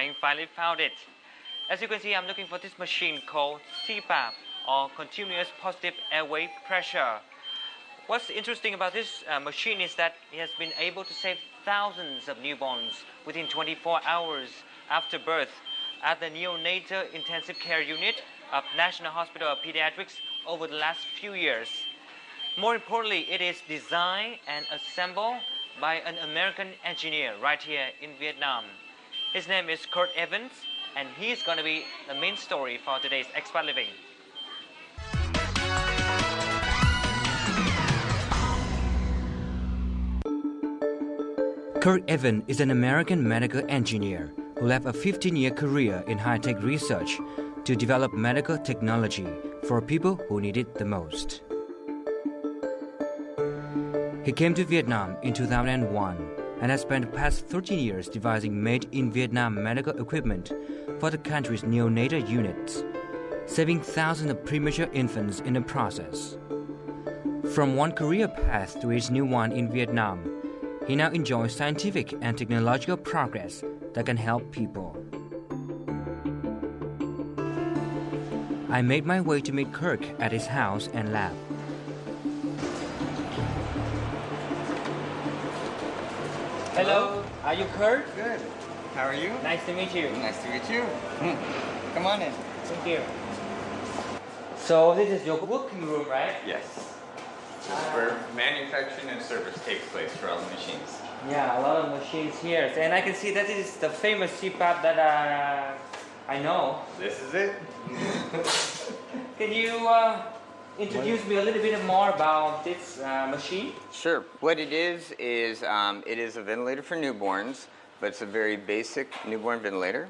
I finally found it. As you can see, I'm looking for this machine called CPAP, or Continuous Positive Airway Pressure. What's interesting about this machine is that it has been able to save thousands of newborns within 24 hours after birth at the neonatal intensive care unit of National Hospital of Pediatrics over the last few years. More importantly, it is designed and assembled by an American engineer right here in Vietnam. His name is Kirk Evans, and he's going to be the main story for today's Expat Living. Kirk Evans is an American medical engineer who left a 15-year career in high-tech research to develop medical technology for people who need it the most. He came to Vietnam in 2001 and has spent the past 13 years devising made-in-Vietnam medical equipment for the country's neonatal units, saving thousands of premature infants in the process. From one career path to his new one in Vietnam, he now enjoys scientific and technological progress that can help people. I made my way to meet Kirk at his house and lab. Hello, are you Kirk? Good. How are you? Nice to meet you. Nice to meet you. Come on in. Thank you. So this is your working room, right? Yes. This is where manufacturing and service takes place for all the machines. Yeah, a lot of machines here. And I can see that is the famous CPAP that I know. This is it. Can you introduce me a little bit more about this machine? Sure. What it is it is a ventilator for newborns, but it's a very basic newborn ventilator.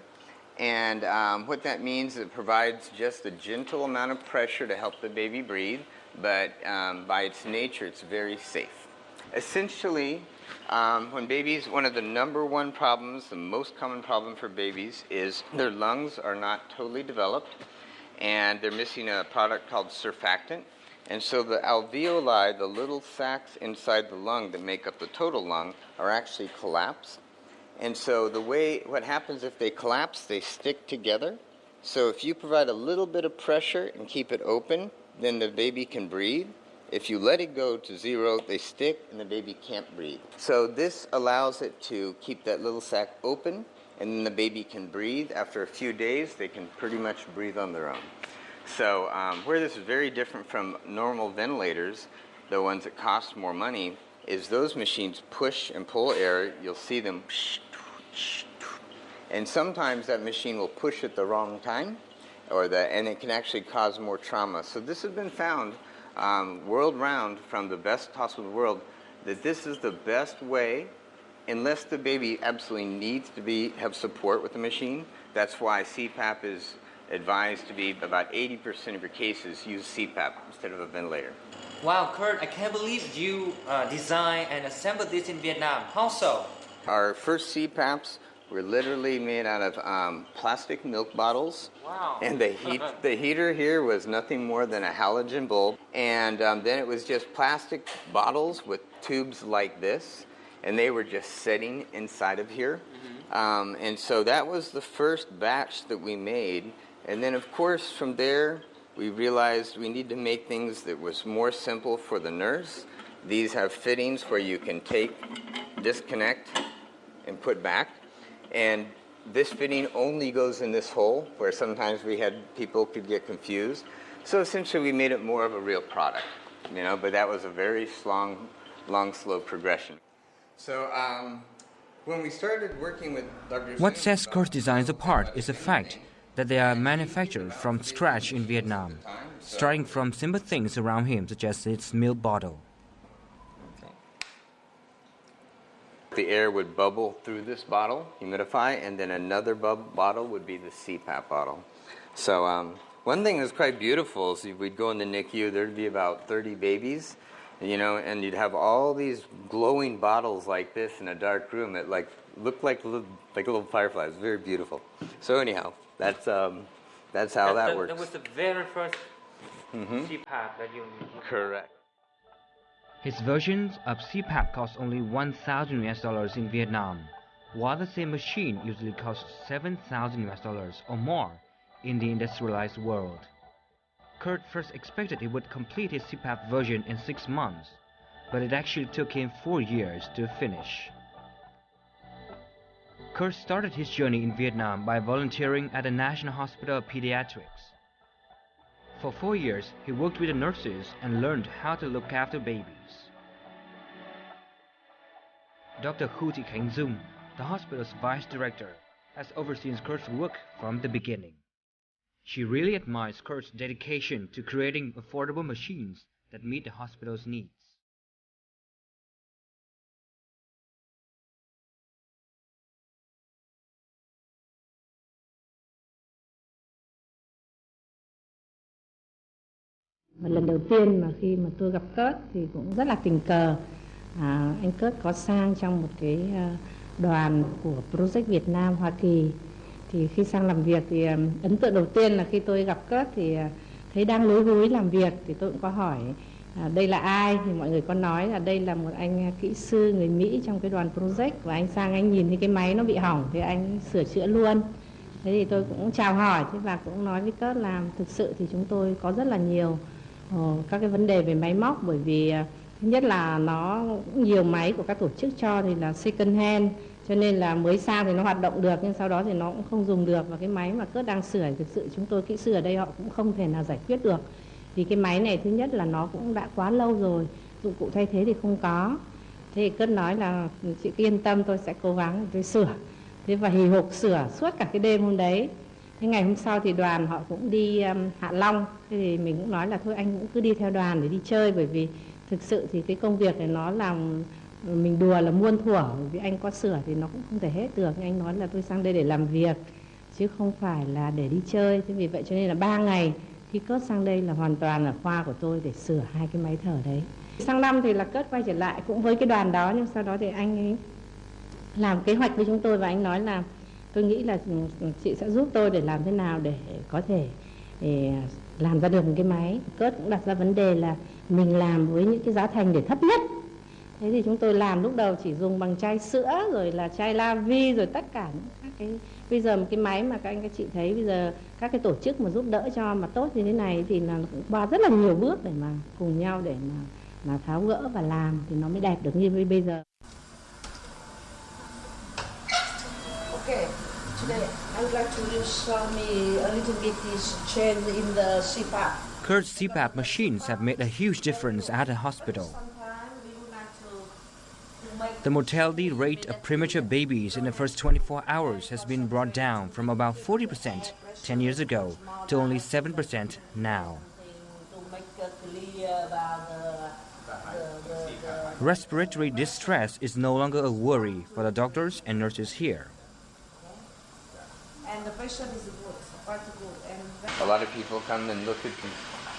And what that means is it provides just a gentle amount of pressure to help the baby breathe, but by its nature, it's very safe. Essentially, when babies, one of the number one problems, the most common problem for babies is their lungs are not totally developed, and they're missing a product called surfactant. And so the alveoli, the little sacs inside the lung that make up the total lung, are actually collapsed. And so what happens if they collapse, they stick together. So if you provide a little bit of pressure and keep it open, then the baby can breathe. If you let it go to zero, they stick and the baby can't breathe. So this allows it to keep that little sac open, and then the baby can breathe. After a few days, they can pretty much breathe on their own. So where this is very different from normal ventilators, the ones that cost more money, is those machines push and pull air. You'll see them, and sometimes that machine will push at the wrong time, and it can actually cause more trauma. So this has been found world-round from the best hospital in the world that this is the best way, unless the baby absolutely needs to have support with the machine. That's why CPAP is advised to be about 80% of your cases use CPAP instead of a ventilator. Wow, Kurt, I can't believe you designed and assembled this in Vietnam. How so? Our first CPAPs were literally made out of plastic milk bottles. Wow. And the heater here was nothing more than a halogen bulb. And then it was just plastic bottles with tubes like this. And they were just sitting inside of here. Mm-hmm. And so that was the first batch that we made. And then, of course, from there, we realized we need to make things that was more simple for the nurse. These have fittings where you can disconnect, and put back. And this fitting only goes in this hole, where sometimes people could get confused. So essentially, we made it more of a real product, but that was a very long, slow progression. So when we started working with Dr. What sets Kirk's designs apart is the fact that they are manufactured from scratch in Vietnam, starting from simple things around him, such as its milk bottle. The air would bubble through this bottle, humidify, and then another bottle would be the CPAP bottle. So one thing that's quite beautiful is we'd go in the NICU, there'd be about 30 babies, and you'd have all these glowing bottles like this in a dark room that looked like little fireflies. Very beautiful. So anyhow, that's how that works. That was the very first CPAP that you... Correct. His versions of CPAP cost only $1,000 in Vietnam, while the same machine usually costs $7,000 or more in the industrialized world. Kurt first expected he would complete his CPAP version in 6 months, but it actually took him 4 years to finish. Kurt started his journey in Vietnam by volunteering at the National Hospital of Pediatrics. For 4 years, he worked with the nurses and learned how to look after babies. Dr. Khu Thị Khánh Dung, the hospital's vice director, has overseen Kurt's work from the beginning. She really admires Kurt's dedication to creating affordable machines that meet the hospital's needs. Và lần đầu tiên mà khi mà tôi gặp Kurt thì cũng rất là tình cờ. Anh Kurt có sang trong một cái đoàn của Project Việt Nam Hoa Kỳ. Thì khi sang làm việc thì ấn tượng đầu tiên là khi tôi gặp Kurt thì thấy đang lúi húi làm việc, thì tôi cũng có hỏi đây là ai, thì mọi người có nói là đây là một anh kỹ sư người Mỹ trong cái đoàn Project, và anh sang anh nhìn thấy cái máy nó bị hỏng thì anh sửa chữa luôn. Thế thì tôi cũng chào hỏi và cũng nói với Kurt là thực sự thì chúng tôi có rất là nhiều các cái vấn đề về máy móc, bởi vì thứ nhất là nó nhiều máy của các tổ chức cho thì là second hand, cho nên là mới sang thì nó hoạt động được nhưng sau đó thì nó cũng không dùng được, và cái máy mà Kurt đang sửa thực sự chúng tôi kỹ sư ở đây họ cũng không thể nào giải quyết được, vì cái máy này thứ nhất là nó cũng đã quá lâu rồi, dụng cụ thay thế thì không có. Thế thì Kurt nói là chị cứ yên tâm, tôi sẽ cố gắng tôi sửa. Thế và hì hục sửa suốt cả cái đêm hôm đấy. Thế ngày hôm sau thì đoàn họ cũng đi Hạ Long. Thế thì mình cũng nói là thôi anh cũng cứ đi theo đoàn để đi chơi, bởi vì thực sự thì cái công việc này nó làm mình đùa là muôn thuở, bởi vì anh có sửa thì nó cũng không thể hết được. Anh nói là tôi sang đây để làm việc chứ không phải là để đi chơi. Thế vì vậy cho nên là 3 ngày khi Kurt sang đây là hoàn toàn ở khoa của tôi để sửa 2 cái máy thở đấy. Sang năm thì là Kurt quay trở lại cũng với cái đoàn đó, nhưng sau đó thì anh ấy làm kế hoạch với chúng tôi và anh nói là tôi nghĩ là chị sẽ giúp tôi để làm thế nào để có thể làm ra được một cái máy. Kurt cũng đặt ra vấn đề là mình làm với những cái giá thành để thấp nhất. Thế thì chúng tôi làm lúc đầu chỉ dùng bằng chai sữa rồi là chai la vi rồi tất cả những các cái, bây giờ một cái máy mà các anh các chị thấy bây giờ các cái tổ chức mà giúp đỡ cho mà tốt như thế này thì là cũng qua rất là nhiều bước để mà cùng nhau để mà tháo gỡ và làm thì nó mới đẹp được như bây giờ. Okay, today I would like to you show me a little bit this change in the CPAP. Kurt's CPAP machines have made a huge difference at the hospital. The mortality rate of premature babies in the first 24 hours has been brought down from about 40% 10 years ago to only 7% now. Respiratory distress is no longer a worry for the doctors and nurses here. And the patient is good, quite good. And A lot of people come and look at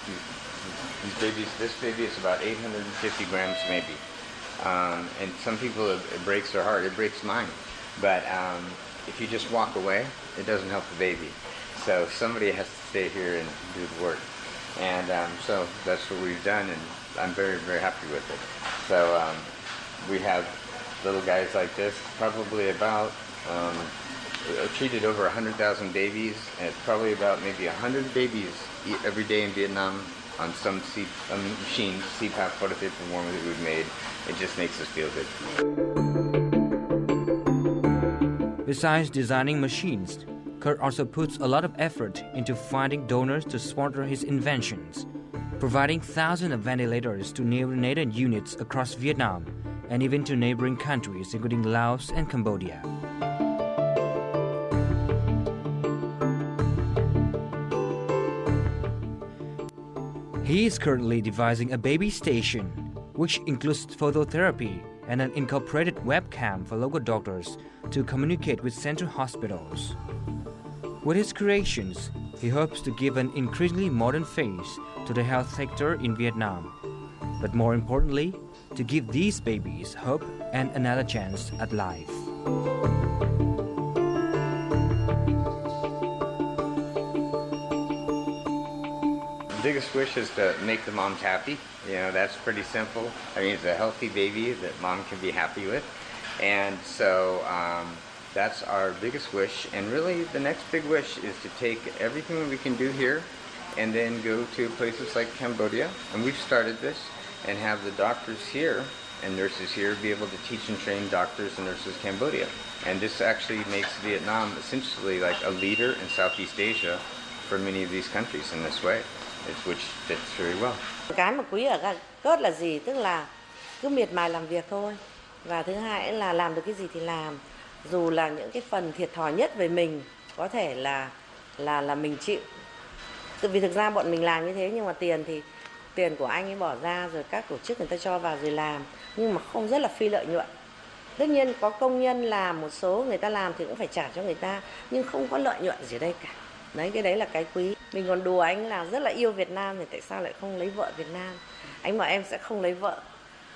these babies. This baby is about 850 grams maybe. And some people, it breaks their heart, it breaks mine. But if you just walk away, it doesn't help the baby. So somebody has to stay here and do the work. And so that's what we've done, and I'm very, very happy with it. So we have little guys like this, probably about, treated over 100,000 babies, and it's probably about maybe 100 babies every day in Vietnam on some machines, CPAP prototype performer that we've made. It just makes us feel good. Besides designing machines, Kirk also puts a lot of effort into finding donors to sponsor his inventions, providing thousands of ventilators to neonatal units across Vietnam and even to neighboring countries including Laos and Cambodia. He is currently devising a baby station, which includes phototherapy and an incorporated webcam for local doctors to communicate with central hospitals. With his creations, he hopes to give an increasingly modern face to the health sector in Vietnam, but more importantly, to give these babies hope and another chance at life. The biggest wish is to make the moms happy. You know, that's pretty simple. I mean, it's a healthy baby that mom can be happy with. And so That's our biggest wish, and really the next big wish is to take everything that we can do here and then go to places like Cambodia, and we've started this, and have the doctors here and nurses here be able to teach and train doctors and nurses in Cambodia. And this actually makes Vietnam essentially like a leader in Southeast Asia for many of these countries in this way, which fits very well. Cái mà quý ở Kirk là gì? Tức là cứ miệt mài làm việc thôi. Và thứ hai là làm được cái gì thì làm. Dù là những cái phần thiệt thòi nhất về mình có thể là mình chịu. Vì thực ra bọn mình làm như thế, nhưng mà tiền thì tiền của anh ấy bỏ ra, rồi các tổ chức người ta cho vào rồi làm, nhưng mà không, rất là phi lợi nhuận. Tất nhiên có công nhân làm, một số người ta làm thì cũng phải trả cho người ta, nhưng không có lợi nhuận gì đây cả. Đấy, cái đấy là cái quý. Mình còn đùa anh là rất là yêu Việt Nam, thì tại sao lại không lấy vợ Việt Nam? Anh bảo em sẽ không lấy vợ,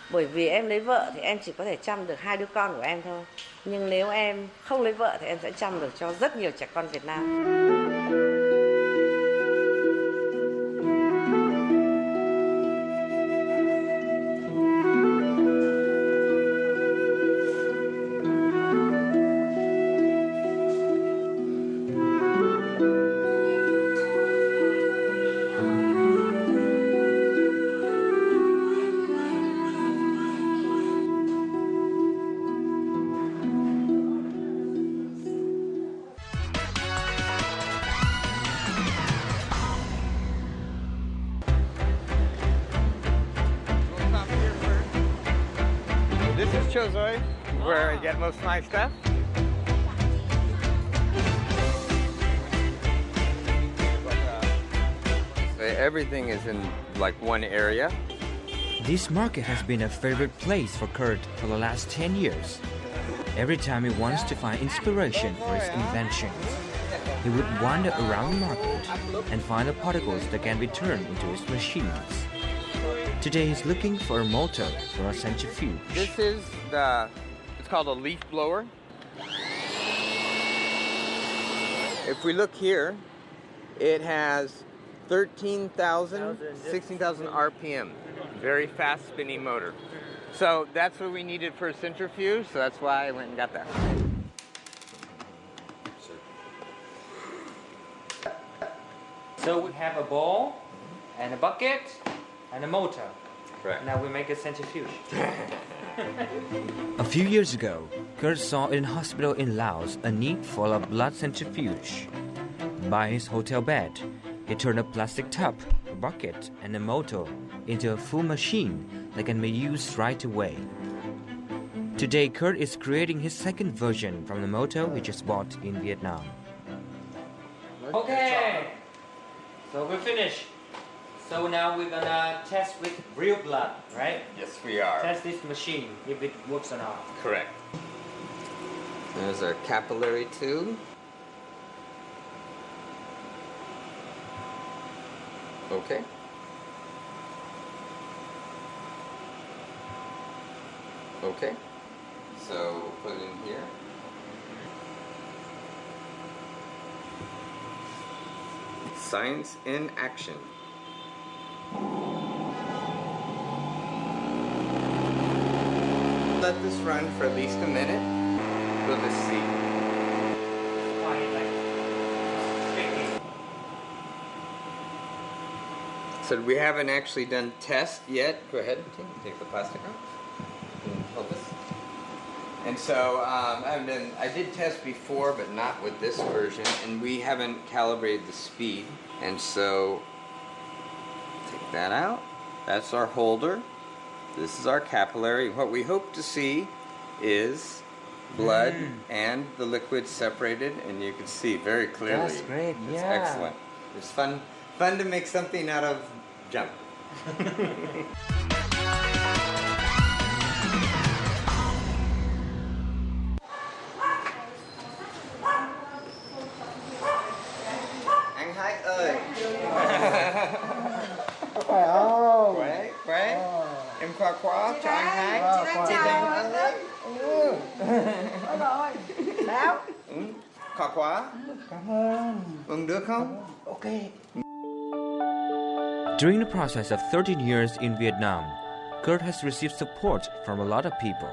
bởi vì em lấy vợ thì em chỉ có thể chăm được 2 đứa con của em thôi. Nhưng nếu em không lấy vợ thì em sẽ chăm được cho rất nhiều trẻ con Việt Nam. This is Chozoi, where I get most of my stuff. Everything is in like one area. This market has been a favorite place for Kurt for the last 10 years. Every time he wants to find inspiration for his inventions, he would wander around the market and find the particles that can be turned into his machines. Today he's looking for a motor for a centrifuge. This is it's called a leaf blower. If we look here, it has 13,000, 16,000 RPM. Very fast spinning motor. So that's what we needed for a centrifuge, so that's why I went and got that. So we have a ball and a bucket and a motor. Correct. Now we make a centrifuge. A few years ago, Kurt saw in a hospital in Laos a need for a blood centrifuge. By his hotel bed, he turned a plastic tub, a bucket, and a motor into a full machine that can be used right away. Today, Kurt is creating his second version from the motor he just bought in Vietnam. Okay, so we're finished. So now we're gonna test with real blood, right? Yes, we are. Test this machine, if it works or not. Correct. There's our capillary tube. Okay. Okay. So we'll put it in here. Science in action. Let this run for at least a minute. We'll just see. So we haven't actually done tests yet. Go ahead, Tim, take the plastic off. Hold this. And so I did test before, but not with this version, and we haven't calibrated the speed. And so take that out. That's our holder. This is our capillary. What we hope to see is blood and the liquid separated, and you can see very clearly. That's great. It's yeah. excellent. It's fun to make something out of junk. Anh Hải ơi. Khỏe không? Khỏe, khỏe. Em khoa cho anh Hải. Chị chào. Rồi. Sao? Khoa. Cảm ơn. Được không? Ok. During the process of 13 years in Vietnam, Kurt has received support from a lot of people.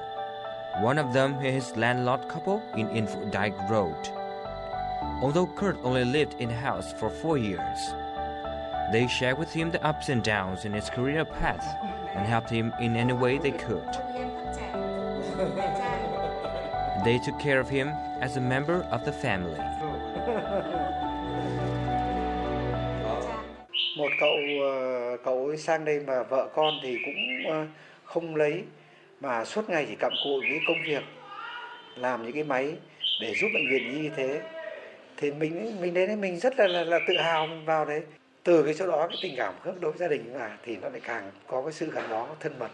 One of them is his landlord couple in Invention Road. Although Kurt only lived in the house for 4 years, they shared with him the ups and downs in his career path and helped him in any way they could. They took care of him as a member of the family. Một cậu ấy sang đây mà vợ con thì cũng không lấy, mà suốt ngày chỉ cặm cụi với công việc, làm những cái máy để giúp bệnh viện như thế. Thì mình đến mình rất là tự hào mình vào đấy. Từ cái chỗ đó cái tình cảm đối với gia đình mà thì nó lại càng có cái sự gắn bó thân mật.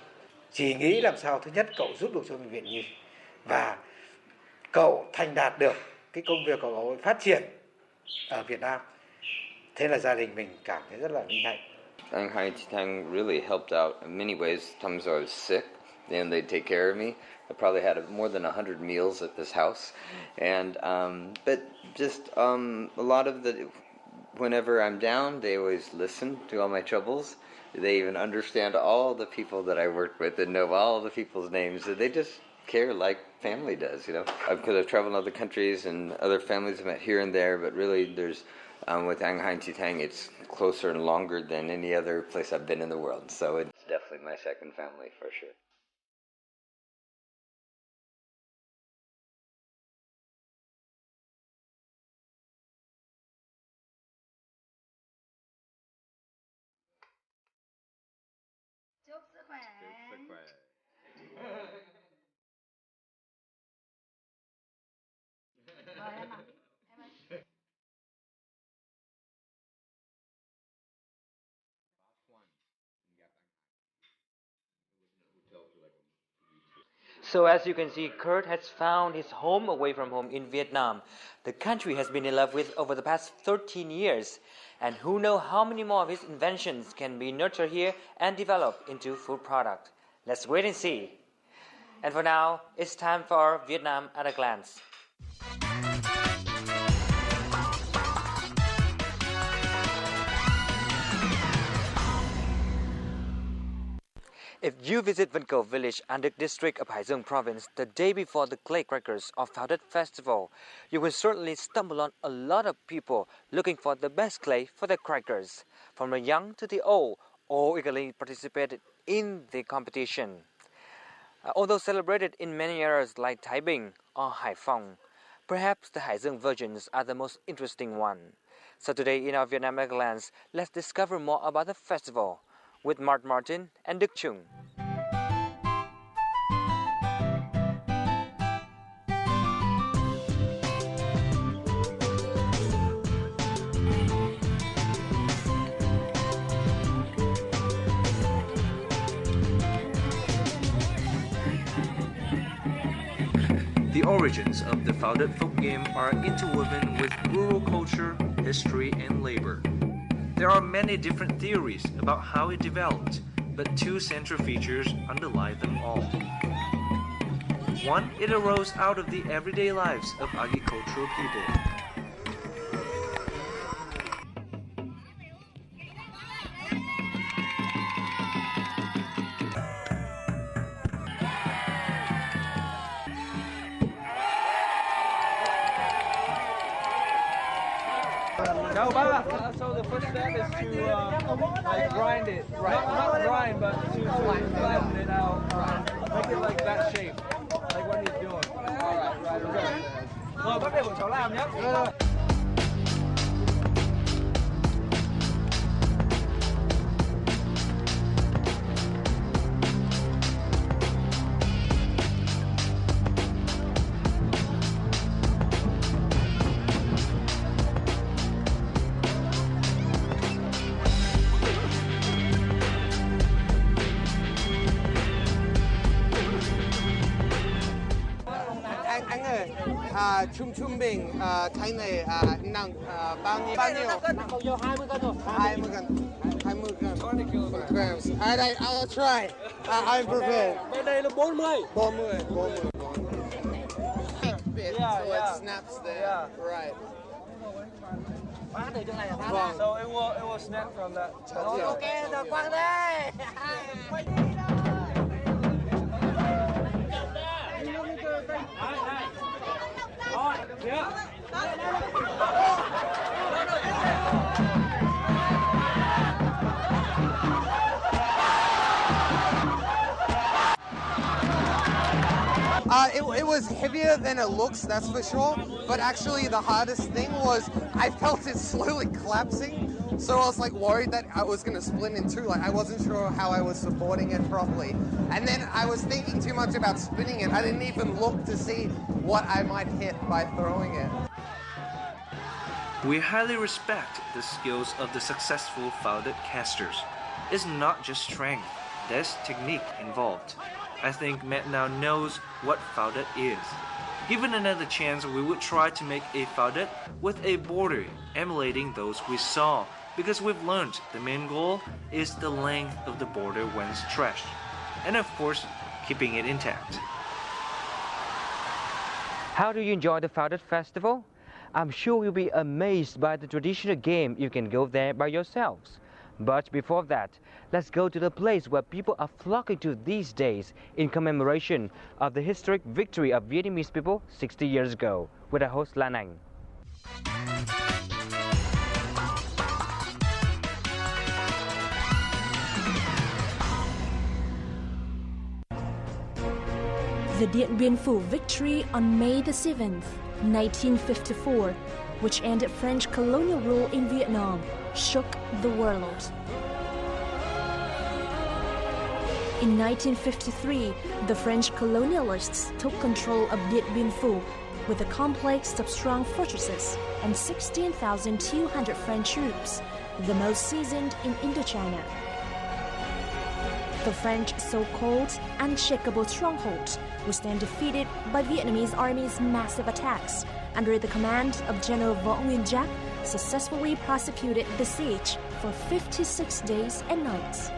Chỉ nghĩ làm sao thứ nhất cậu giúp được cho bệnh viện Nhi và cậu thành đạt được cái công việc của cậu phát triển ở Việt Nam. Thế là gia đình mình cảm thấy rất là vinh hạnh. Anh Hai Chi Thang really helped out in many ways. Times I was sick and they'd take care of me. I probably had more than 100 meals at this house. And but just a lot of the whenever I'm down, they always listen to all my troubles. They even understand all the people that I work with and know all the people's names. They just care like family does, you know. Because I've traveled in other countries and other families I've met here and there, but really there's with Anh Hai Chi Thang, it's closer and longer than any other place I've been in the world. So it's definitely my second family for sure. Chúc sức khỏe. Mời em ạ. Em ơi. So as you can see, Kurt has found his home away from home in Vietnam. The country has been in love with over the past 13 years. And who knows how many more of his inventions can be nurtured here and developed into food product. Let's wait and see. And for now, it's time for Vietnam at a glance. If you visit Vân Cầu village and the district of Hải Dương province the day before the Clay Crackers are Founded Festival, you will certainly stumble on a lot of people looking for the best clay for their crackers. From the young to the old, all eagerly participated in the competition. Although celebrated in many areas like Tai Binh or Hải Phòng, perhaps the Hải Dương versions are the most interesting one. So today in our Vietnam at a Glance, let's discover more about the festival with Mart Martin and Đức Chung. The origins of the founded folk game are interwoven with rural culture, history, and labor. There are many different theories about how it developed, but two central features underlie them all. One, it arose out of the everyday lives of agricultural people. No, so the first step is to like grind it, right? Not grind, but to flatten it out, make it like that shape, like what he's doing. All right, okay. Rồi bắt đầu bọn cháu làm nhé. Anh ơi, trung bình cái này nặng bao nhiêu? Bao nhiêu? 20 cân rồi. 20 cân. 20 grams. Alright, I'll try. I'm prepared. Bên đây là 40. 40. Yeah, so yeah. it snaps there. Yeah. Right. Phá từ chỗ này là phá ra. So it will snap from that. Ok, rồi quăng đây. It was heavier than it looks, that's for sure. But actually the hardest thing was I felt it slowly collapsing. So I was like worried that I was going to split in two. Like I wasn't sure how I was supporting it properly. And then I was thinking too much about spinning it. I didn't even look to see what I might hit by throwing it. We highly respect the skills of the successful faudet casters. It's not just strength, there's technique involved. I think Matt now knows what faudet is. Given another chance, we would try to make a faudet with a border emulating those we saw, because we've learned the main goal is the length of the border when stretched, and of course, keeping it intact. How do you enjoy the Faudet Festival? I'm sure you'll be amazed by the traditional game. You can go there by yourselves. But before that, let's go to the place where people are flocking to these days in commemoration of the historic victory of Vietnamese people 60 years ago with our host Lan Anh. The Dien Bien Phu victory on May the 7th, 1954, which ended French colonial rule in Vietnam, shook the world. In 1953, the French colonialists took control of Dien Bien Phu with a complex of strong fortresses and 16,200 French troops, the most seasoned in Indochina. The French so-called unshakable stronghold was then defeated by Vietnamese army's massive attacks under the command of General Võ Nguyên Giáp, successfully prosecuted the siege for 56 days and nights.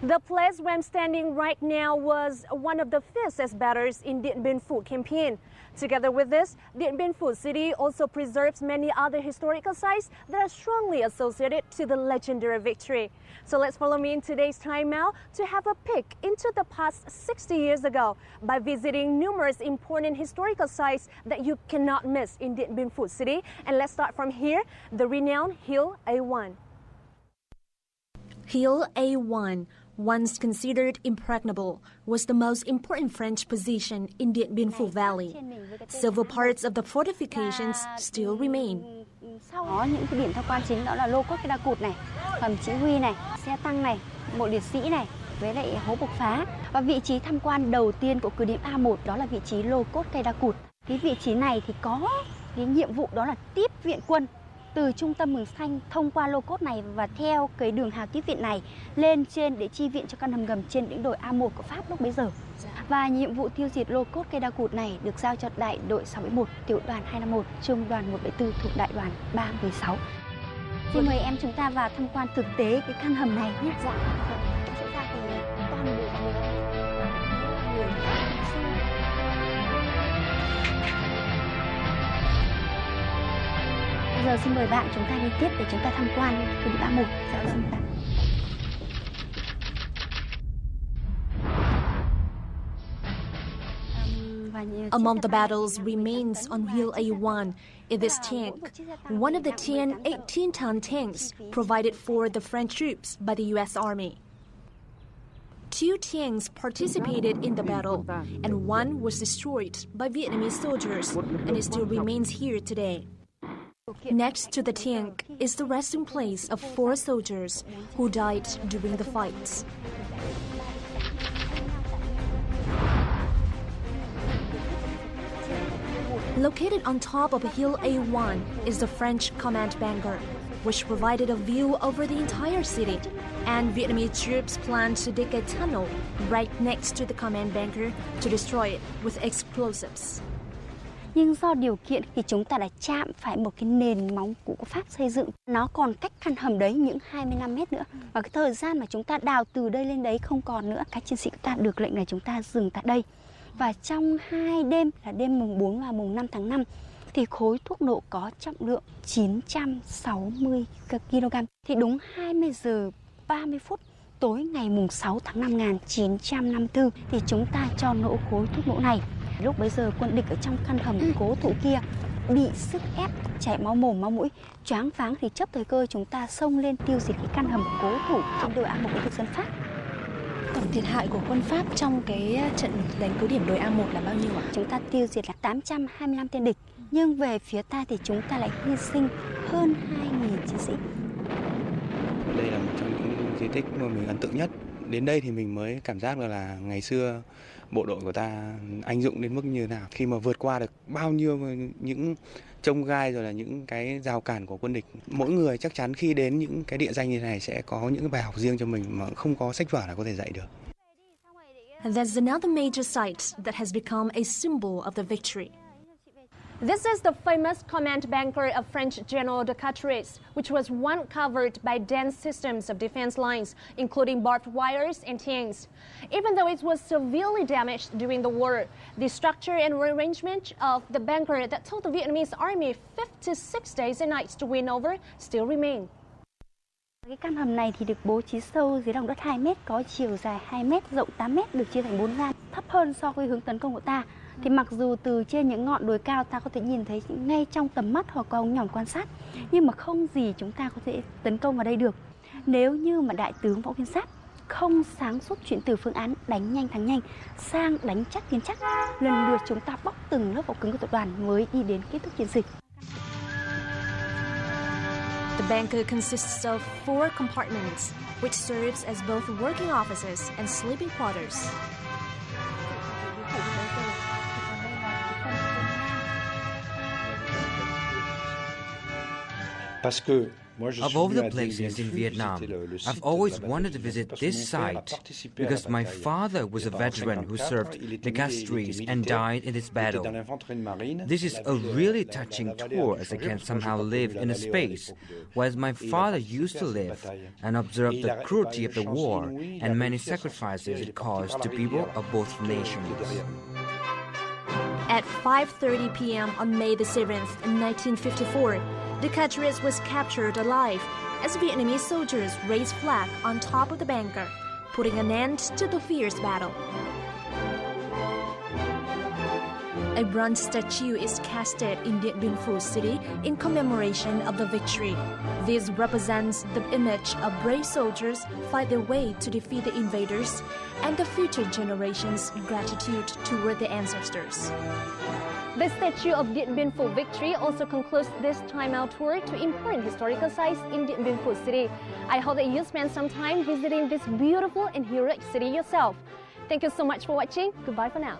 The place where I'm standing right now was one of the fiercest battles in Dien Bien Phu campaign. Together with this, Dien Bien Phu city also preserves many other historical sites that are strongly associated to the legendary victory. So let's follow me in today's time now to have a peek into the past 60 years ago by visiting numerous important historical sites that you cannot miss in Dien Bien Phu city. And let's start from here, the renowned Hill A1. Hill A1, once considered impregnable, was the most important French position in Dien Bien Phu Valley. Several parts of the fortifications still remain. Có những cái điểm tham quan chính đó là lô cốt cây đa cụt này, hầm chỉ huy này, xe tăng này, mộ liệt sĩ này, với lại hố bộc phá. Và vị trí tham quan đầu tiên của cứ điểm A1 đó là vị trí lô cốt cây đa cụt. Cái vị trí này thì có cái nhiệm vụ đó là tiếp viện quân từ trung tâm Mường Xanh thông qua lô cốt này và theo cái đường hào tiếp viện này lên trên để chi viện cho căn hầm ngầm trên đỉnh đồi A1 của Pháp lúc bấy giờ. Và nhiệm vụ tiêu diệt lô cốt cây đa cụt này được giao cho đại đội 671, tiểu đoàn 251, trung đoàn 174 thuộc đại đoàn 316. Xin mời em chúng ta vào tham quan thực tế cái căn hầm này nhé. Dạ. Sẽ ra thì toàn bộ người Bây giờ xin mời bạn chúng ta đi tiếp để chúng ta tham quan cứ điểm A1. Dạ vâng. Among the battle's remains on Hill A1 is this tank, one of the 10 18-ton tanks provided for the French troops by the U.S. Army. 2 tanks participated in the battle, and one was destroyed by Vietnamese soldiers, and it still remains here today. Next to the tank is the resting place of 4 soldiers who died during the fights. Located on top of Hill A1 is the French command bunker, which provided a view over the entire city, and Vietnamese troops planned to dig a tunnel right next to the command bunker to destroy it with explosives. Nhưng do điều kiện thì chúng ta đã chạm phải một cái nền móng cũ của Pháp xây dựng. Nó còn cách căn hầm đấy những 25 mét nữa. Và cái thời gian mà chúng ta đào từ đây lên đấy không còn nữa. Các chiến sĩ ta được lệnh là chúng ta dừng tại đây. Và trong 2 đêm là đêm mùng 4 và mùng 5 tháng 5 thì khối thuốc nổ có trọng lượng 960 kg. Thì đúng 20 giờ 30 phút tối ngày mùng 6 tháng 5 1954 thì chúng ta cho nổ khối thuốc nổ này. Lúc bấy giờ quân địch ở trong căn hầm cố thủ kia bị sức ép, chảy máu mồm máu mũi, choáng váng thì chấp thời cơ chúng ta xông lên tiêu diệt cái căn hầm cố thủ trên đồi A1 của thực dân Pháp. Thiệt hại của quân Pháp trong cái trận đánh cứ điểm đồi A1 là bao nhiêu ạ? Chúng ta tiêu diệt là 825 tên địch, nhưng về phía ta thì chúng ta lại hy sinh hơn 2.000 chiến sĩ. Đây là một trong những di tích mà mình ấn tượng nhất. Đến đây thì mình mới cảm giác là ngày xưa bộ đội của ta anh dũng đến mức như thế nào. Khi mà vượt qua được bao nhiêu những chông gai rồi là những cái rào cản của quân địch. Mỗi người chắc chắn khi đến những cái địa danh như thế này sẽ có những bài học riêng cho mình mà không có sách vở là có thể dạy được. There's another major site that has become a symbol of the victory. This is the famous command bunker of French General de Caturès, which was once covered by dense systems of defense lines, including barbed wires and tanks. Even though it was severely damaged during the war, the structure and arrangement of the bunker that took the Vietnamese army 56 days and nights to win over still remain. Cái căn hầm này thì được bố trí sâu dưới lòng đất 2 mét, có chiều dài 2 mét, rộng 8 mét, được chia thành 4 van, thấp hơn so với hướng tấn công của ta. Thì mặc dù từ trên những ngọn đồi cao ta có thể nhìn thấy ngay trong tầm mắt hoặc qua ống nhòm quan sát, nhưng mà không gì chúng ta có thể tấn công vào đây được. Nếu như mà đại tướng Võ Nguyên Giáp không sáng suốt chuyển từ phương án đánh nhanh thắng nhanh sang đánh chắc tiến chắc, lần lượt chúng ta bóc từng lớp vỏ cứng của tập đoàn mới đi đến kết thúc chiến dịch. The bunker consists of 4 compartments, which serves as both working offices and sleeping quarters. Of all the places in Vietnam, I've always wanted to visit this site because my father was a veteran who served the Castries and died in this battle. This is a really touching tour as I can somehow live in a space where my father used to live and observe the cruelty of the war and many sacrifices it caused to people of both nations. At 5:30 p.m. on May the 7th, 1954, de Caturès was captured alive as Vietnamese soldiers raised flag on top of the bunker, putting an end to the fierce battle. A bronze statue is casted in Dien Bien Phu city in commemoration of the victory. This represents the image of brave soldiers fight their way to defeat the invaders and the future generations' gratitude toward their ancestors. The statue of Dien Bien Phu victory also concludes this time out tour to important historical sites in Dien Bien Phu city. I hope that you spend some time visiting this beautiful and heroic city yourself. Thank you so much for watching. Goodbye for now.